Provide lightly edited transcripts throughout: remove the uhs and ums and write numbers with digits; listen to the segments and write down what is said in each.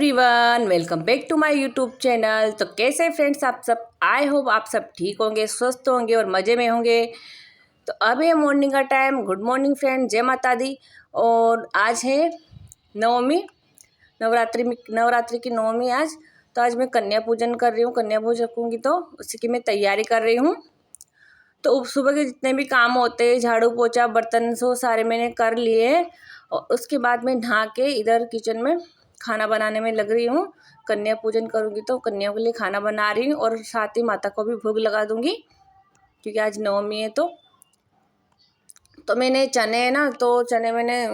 Everyone, welcome back to my YouTube channel. तो कैसे friends आप सब, आई होप आप सब ठीक होंगे, स्वस्थ होंगे और मज़े में होंगे। तो अब है मॉर्निंग का टाइम। गुड मॉर्निंग फ्रेंड, जय माता दी। और आज है नवमी, नवरात्रि की नवमी आज। तो आज मैं कन्या पूजन कर रही हूँ, कन्या भोज रखूँगी तो उसी की मैं तैयारी कर रही हूँ। तो सुबह के जितने भी काम होते हैं, झाड़ू पोछा बर्तन सो सारे मैंने कर लिए हैं। और उसके बाद मैं नहा के इधर किचन में खाना बनाने में लग रही हूँ। कन्या पूजन करूँगी तो कन्या के लिए खाना बना रही हूँ और साथ ही माता को भी भोग लगा दूँगी क्योंकि आज नवमी है। तो मैंने चने है ना, तो चने मैंने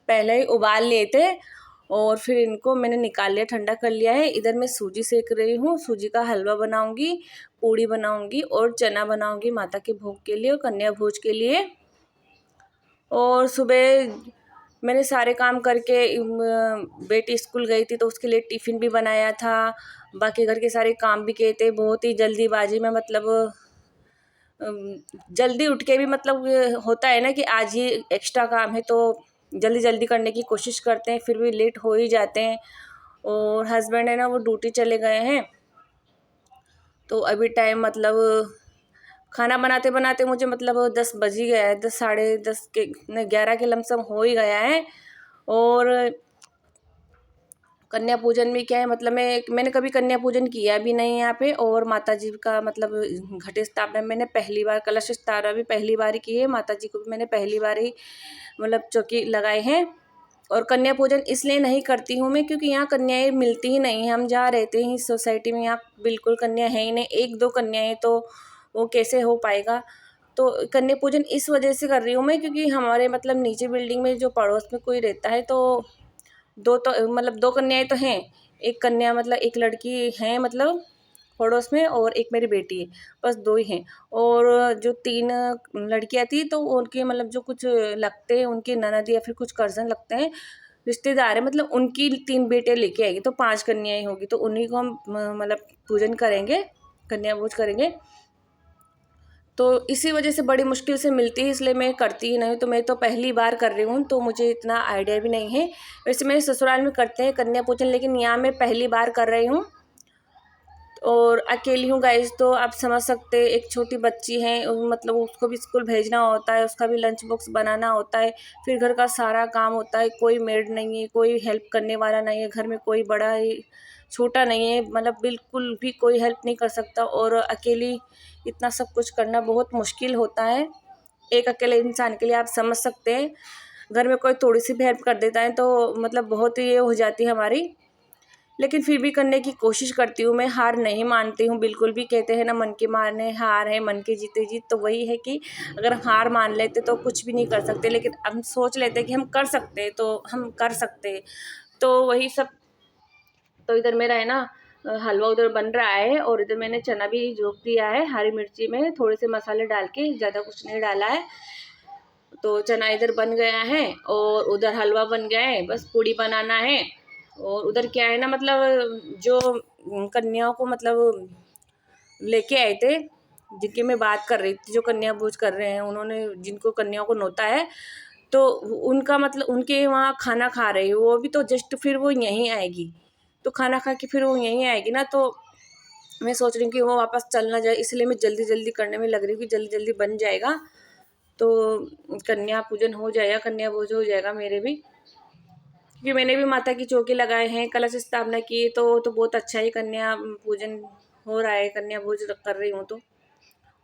पहले ही उबाल लिए थे और फिर इनको मैंने निकाल लिया, ठंडा कर लिया है। इधर मैं सूजी सेक रही हूँ, सूजी का हलवा बनाऊँगी, पूड़ी बनाऊँगी और चना बनाऊँगी माता के भोग के लिए और कन्या भोज के लिए। और सुबह मैंने सारे काम करके बेटी स्कूल गई थी तो उसके लिए टिफ़िन भी बनाया था, बाकी घर के सारे काम भी किए थे बहुत ही जल्दीबाजी में। मतलब जल्दी उठ के भी मतलब होता है ना कि आज ही एक्स्ट्रा काम है तो जल्दी जल्दी करने की कोशिश करते हैं, फिर भी लेट हो ही जाते हैं। और हस्बैंड है ना, वो ड्यूटी चले गए हैं। तो अभी टाइम मतलब खाना बनाते बनाते मुझे मतलब 10 बज ही गया है, 10 साढ़े 10 के 11 के लमसम हो ही गया है। और कन्या पूजन में क्या है, मतलब मैंने कभी कन्या पूजन किया भी नहीं यहाँ पे। और माता जी का मतलब घट स्थापना मैंने पहली बार, कलश स्थापना भी पहली बार ही की है। माता जी को भी मैंने पहली बार ही मतलब चौकी लगाए हैं। और कन्या पूजन इसलिए नहीं करती हूँ मैं क्योंकि यहाँ कन्याएं मिलती ही नहीं हैं। हम जहाँ रहते हैं इस सोसाइटी में यहाँ बिल्कुल कन्या है ही नहीं, एक दो कन्याएं, तो वो कैसे हो पाएगा। तो कन्या पूजन इस वजह से कर रही हूँ मैं क्योंकि हमारे मतलब नीचे बिल्डिंग में जो पड़ोस में कोई रहता है तो दो, तो मतलब दो कन्याएं तो हैं। एक कन्या मतलब एक लड़की है मतलब पड़ोस में और एक मेरी बेटी है, बस दो ही हैं। और जो 3 लड़कियां थी तो उनके मतलब जो कुछ लगते हैं, उनके ननद या फिर कुछ कज़न लगते हैं, रिश्तेदार है, मतलब उनकी 3 बेटे लेके आएगी तो 5 कन्याएं होगी। तो उन्हीं को हम मतलब पूजन करेंगे, कन्या भोज करेंगे। तो इसी वजह से बड़ी मुश्किल से मिलती है, इसलिए मैं करती ही नहीं। तो मैं तो पहली बार कर रही हूँ तो मुझे इतना आइडिया भी नहीं है। वैसे मेरे ससुराल में करते हैं कन्या पूजन, लेकिन यहाँ मैं पहली बार कर रही हूँ और अकेली हूँ गाइस। तो आप समझ सकते हैं, एक छोटी बच्ची है, मतलब उसको भी स्कूल भेजना होता है, उसका भी लंच बॉक्स बनाना होता है, फिर घर का सारा काम होता है। कोई मेड नहीं है, कोई हेल्प करने वाला नहीं है घर में, कोई बड़ा है छोटा नहीं है, मतलब बिल्कुल भी कोई हेल्प नहीं कर सकता। और अकेली इतना सब कुछ करना बहुत मुश्किल होता है एक अकेले इंसान के लिए। आप समझ सकते हैं, घर में कोई थोड़ी सी भी हेल्प कर देता है तो मतलब बहुत ये हो जाती है हमारी। लेकिन फिर भी करने की कोशिश करती हूँ मैं, हार नहीं मानती हूँ बिल्कुल भी। कहते हैं ना, मन के मारने हार है, मन के जीते जीत। तो वही है कि अगर हम हार मान लेते तो कुछ भी नहीं कर सकते, लेकिन हम सोच लेते कि हम कर सकते हैं तो हम कर सकते हैं। तो वही सब। तो इधर मेरा है ना हलवा उधर बन रहा है और इधर मैंने चना भी झोंक दिया है, हरी मिर्ची में थोड़े से मसाले डाल के, ज़्यादा कुछ नहीं डाला है। तो चना इधर बन गया है और उधर हलवा बन गया है, बस पूड़ी बनाना है। और उधर क्या है ना, मतलब जो कन्याओं को मतलब लेके आए थे, जिनकी मैं बात कर रही थी, जो कन्या भोज कर रहे हैं, उन्होंने जिनको कन्याओं को नोता है तो उनका मतलब उनके वहाँ खाना खा रही है वो भी। तो जस्ट फिर वो यहीं आएगी, तो खाना खा के फिर वो यहीं आएगी ना। तो मैं सोच रही हूँ कि वो वापस चल ना जाए, इसलिए मैं जल्दी जल्दी करने में लग रही हूँ कि जल्दी जल्दी बन जाएगा तो कन्या पूजन हो जाएगा, कन्या भोज हो जाएगा मेरे भी। क्योंकि मैंने भी माता की चौकी लगाए हैं, कलश स्थापना की, तो बहुत अच्छा ही कन्या पूजन हो रहा है, कन्या भोज कर रही हूँ तो।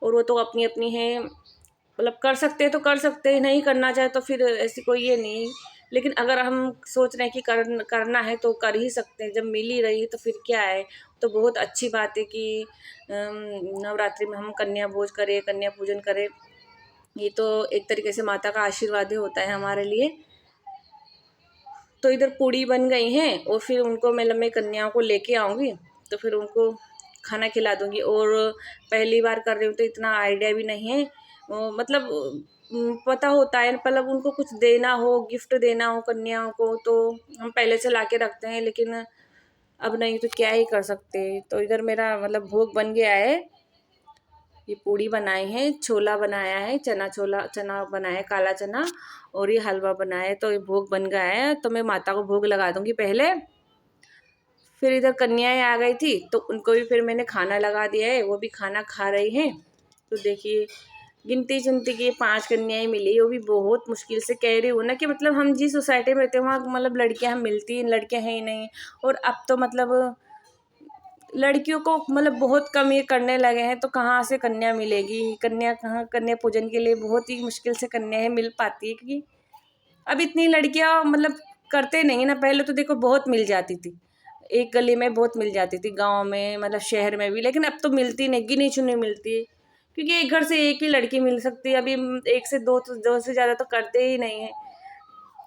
और वो तो अपनी अपनी है, मतलब कर सकते हैं तो कर सकते हैं, नहीं करना चाहे तो फिर ऐसी कोई ये नहीं। लेकिन अगर हम सोच रहे हैं कि करना है तो कर ही सकते हैं, जब मिल ही रही है तो फिर क्या है। तो बहुत अच्छी बात है कि नवरात्रि में हम कन्या भोज करें, कन्या पूजन करें। ये तो एक तरीके से माता का आशीर्वाद ही होता है हमारे लिए। तो इधर पूड़ी बन गई हैं और फिर उनको मैं कन्याओं को लेके आऊँगी तो फिर उनको खाना खिला दूँगी। और पहली बार कर रही हूँ तो इतना आइडिया भी नहीं है। मतलब पता होता है मतलब उनको कुछ देना हो, गिफ्ट देना हो कन्याओं को, तो हम पहले से ला के रखते हैं, लेकिन अब नहीं तो क्या ही कर सकते। तो इधर मेरा मतलब भोग बन गया है। ये पूड़ी बनाई है, छोला बनाया है, चना बनाया है, काला चना, और ये हलवा बनाया है। तो ये भोग बन गया है तो मैं माता को भोग लगा दूँगी पहले। फिर इधर कन्याएं आ गई थी तो उनको भी फिर मैंने खाना लगा दिया है, वो भी खाना खा रही हैं। तो देखिए गिनती चुनती की 5 कन्याएं मिली, वो भी बहुत मुश्किल से। कह रही हूँ ना कि मतलब हम जिस सोसाइटी में रहते हैं वहाँ मतलब लड़कियाँ हम मिलती, लड़कियाँ हैं ही नहीं। और अब तो मतलब लड़कियों को मतलब बहुत कम ये करने लगे हैं, तो कहाँ से कन्या मिलेगी, कन्या कहाँ, कन्या पूजन के लिए बहुत ही मुश्किल से कन्या मिल पाती है, क्योंकि अब इतनी लड़कियां मतलब करते नहीं ना। पहले तो देखो बहुत मिल जाती थी, एक गली में बहुत मिल जाती थी, गांव में मतलब शहर में भी, लेकिन अब तो मिलती नहीं, गिनी चुनी मिलती है, क्योंकि एक घर से एक ही लड़की मिल सकती है। अभी एक से दो, तो दो से ज़्यादा तो करते ही नहीं है,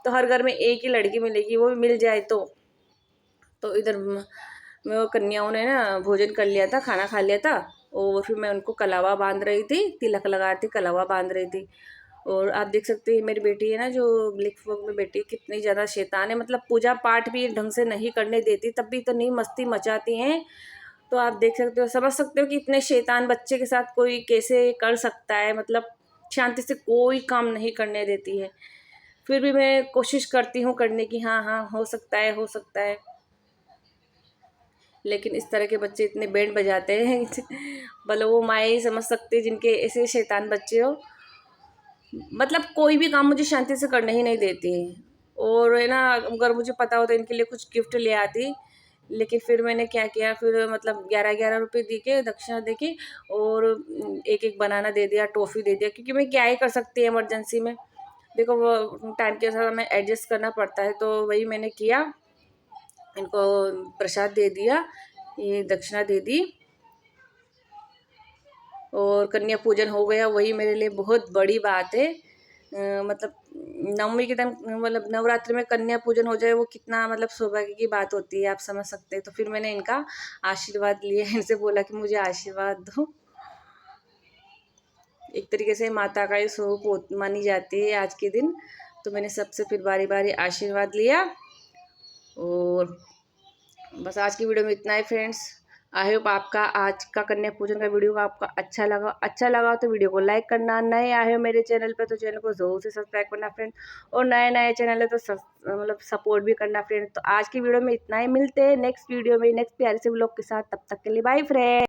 तो हर घर में एक ही लड़की मिलेगी, वो भी मिल जाए तो इधर वो कन्याओं ने ना भोजन कर लिया था, खाना खा लिया था। और फिर मैं उनको कलावा बांध रही थी, तिलक लगा रही थी, कलावा बांध रही थी। और आप देख सकते हैं मेरी बेटी है ना, जो ब्लिक फ्रॉक में बेटी, कितनी ज़्यादा शैतान है, मतलब पूजा पाठ भी ढंग से नहीं करने देती, तब भी इतनी मस्ती मचाती हैं। तो आप देख सकते हो, समझ सकते हो कि इतने शैतान बच्चे के साथ कोई कैसे कर सकता है, मतलब शांति से कोई काम नहीं करने देती है। फिर भी मैं कोशिश करती हूँ करने की, हाँ हाँ हो सकता है, हो सकता है। लेकिन इस तरह के बच्चे इतने बैंड बजाते हैं मतलब वो माँ ही समझ सकती है जिनके ऐसे शैतान बच्चे हो। मतलब कोई भी काम मुझे शांति से करने ही नहीं देती है। और है ना, अगर मुझे पता हो तो इनके लिए कुछ गिफ्ट ले आती, लेकिन फिर मैंने क्या किया, फिर मतलब 11-11 रुपये दे के, दक्षिणा दे के, और एक एक बनाना दे दिया, टॉफ़ी दे दिया, क्योंकि मैं क्या ही कर सकती है इमरजेंसी में। देखो वो टाइम के साथ हमें एडजस्ट करना पड़ता है, तो वही मैंने किया, इनको प्रसाद दे दिया, ये दक्षिणा दे दी, और कन्या पूजन हो गया। वही मेरे लिए बहुत बड़ी बात है। मतलब नवमी के दिन, मतलब नवरात्रि में कन्या पूजन हो जाए, वो कितना मतलब सौभाग्य की बात होती है, आप समझ सकते हैं। तो फिर मैंने इनका आशीर्वाद लिया, इनसे बोला कि मुझे आशीर्वाद दो। एक तरीके से माता का ही स्वरूप मानी जाती है आज के दिन। तो मैंने सबसे फिर बारी बारी आशीर्वाद लिया। और बस आज की वीडियो में इतना ही फ्रेंड्स। आई होप आपका आज का कन्या पूजन का वीडियो आपका अच्छा लगा तो वीडियो को लाइक करना, नए आए हो मेरे चैनल पे तो चैनल को ज़रूर से सब्सक्राइब करना फ्रेंड, और नए नए चैनल है तो मतलब सपोर्ट भी करना फ्रेंड। तो आज की वीडियो में इतना ही, मिलते हैं नेक्स्ट वीडियो में नेक्स्ट प्यारे से व्लॉग के साथ, तब तक के लिए बाय फ्रेंड।